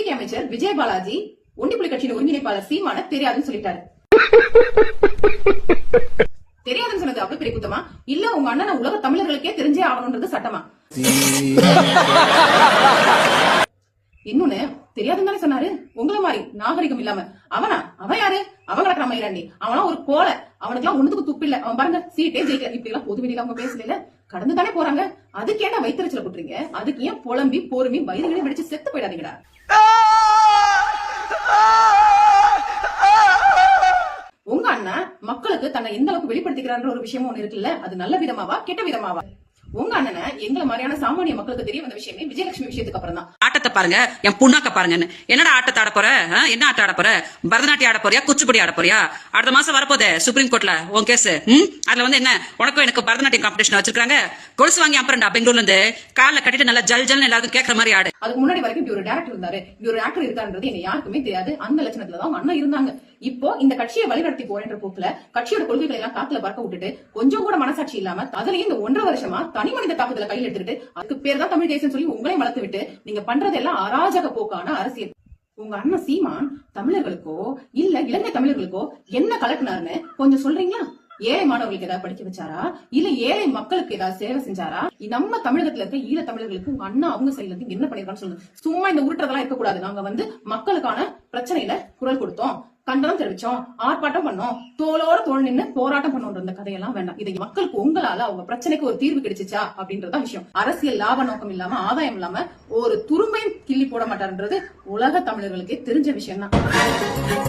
DMK அமைச்சர் விஜய் பாலாஜி ஒண்டிப்புலி கட்சியின் ஒருங்கிணைப்பாளர் சீமான தெரியாதுன்னு சொல்லிட்டாரு. தெரியாதுன்னு சொன்னது அப்படி பெரிய குத்தமா இல்ல உங்க அண்ணன் உலக தமிழர்களுக்கே தெரிஞ்சே ஆகணும்ன்றது சட்டமா? இன்னொன்னு தெரியாதுன்னு தானே சொன்னாரு. உங்களை மாதிரி நாகரிகம் இல்லாம அவன் யாரு? அவன் கிடக்குற மயிராண்டி, அவனா ஒரு கோலை, அவனுக்கு எல்லாம் ஒண்ணுக்கு துப்பு இல்ல, அவன் பாருங்க சீட்டே ஜெயிக்க. இப்படி எல்லாம் பொது வெளியில அவங்க பேசல, கடந்து தானே போறாங்க. அதுக்கு ஏன்னா வைத்தறிச்சல போட்டுறீங்க? அதுக்கு ஏன் புலம்பி பொறுமி வயிறுகளை வெடிச்சு செத்து போயிடாதீங்கடா. உங்க அண்ணன் மக்களுக்கு தன்னை எந்த அளவுக்கு வெளிப்படுத்திக்கிறான்ற ஒரு விஷயமும் ஒண்ணு இருக்குல்ல, அது நல்ல விதமாவா கெட்ட விதமாவா? உங்க அண்ணனை எங்களை மாதிரியான சாமானிய மக்களுக்கு தெரிய வந்த விஷயமே விஜயலட்சுமி விஷயத்துக்கு அப்புறம் தான். ஆட்டத்தை பாருங்க, என் புண்ணாக்க பாருங்கன்னு. என்னடா ஆட்டத்தை ஆட போற? என்ன ஆட்டம் ஆட போற? பரதநாட்டியம் ஆட போறியா, குச்சிப்புடி ஆட போறியா? அடுத்த மாசம் வரப்போதே சுப்ரீம் கோர்ட்ல உன் கேஸ். அதுல வந்து என்ன உனக்கும் எனக்கு பரதநாட்டியம் காம்படிஷன் வச்சிருக்காங்க. கொலுசு வாங்கி அப்புறம்டா பெங்களூர்ல இருந்து காலில் கட்டிட்டு நல்லா ஜல் ஜல் எல்லாருக்கும் கேட்கற மாதிரி ஆடு. அதுக்கு முன்னாடி வரைக்கும் இப்படி ஒரு டேரக்டர் இருந்தாரு, இப்படி ஒரு ஆக்டர் இருக்கான்றது எங்க யாருக்குமே தெரியாது. அந்த லட்சணத்துல தான் அண்ணா இருந்தாங்க. இப்போ இந்த கட்சியை வழிநடத்தி போறேன்ற போக்குல கட்சியோட கொள்கைகளை எல்லாம் காத்துல பறக்க விட்டுட்டு கொஞ்சம் கூட மனசாட்சி இல்லாம அதுலயும் இந்த 1.5 வருஷமா தனி மனித தாக்குதலை கையில் எடுத்துக்கிட்டு அதுக்கு பேர் தான் தமிழ் தேசம் சொல்லி உங்களையும் வளர்த்து விட்டு நீங்க பண்றதெல்லாம் அராஜக போக்கான அரசியல். உங்க அண்ணன் சீமான் தமிழர்களுக்கோ இல்ல இலங்கை தமிழர்களுக்கோ என்ன கலக்குனாருன்னு கொஞ்சம் சொல்றீங்களா? ஏழை மாணவர்களுக்கு ஏதாவது படிக்க வச்சாரா? இல்ல ஏழை மக்களுக்கு ஏதாவது சேவை செஞ்சாரா? நம்ம தமிழகத்துல இருக்க ஈழ தமிழர்களுக்கு உங்க அண்ணா அவங்க சைட்ல இருந்து என்ன பண்ணிருக்கான்னு சொல்லுங்க. சும்மா இந்த உருட்டுறதெல்லாம் இருக்கக்கூடாது. நாங்க வந்து மக்களுக்கான பிரச்சனையில குரல் கொடுத்தோம், கண்டனம் தெரிவிச்சோம், ஆர்ப்பாட்டம் பண்ணோம், தோளோட தோல் நின்று போராட்டம் பண்ணோன்ற இந்த கதையெல்லாம் வேண்டாம். இதை மக்களுக்கு உங்களால அவங்க பிரச்சனைக்கு ஒரு தீர்வு கிடைச்சிச்சா அப்படின்றதான் விஷயம். அரசியல் லாப நோக்கம் இல்லாம ஆதாயம் இல்லாம ஒரு துரும்பையும் கிள்ளி போட மாட்டாருன்றது உலக தமிழர்களுக்கே தெரிஞ்ச விஷயம் தான்.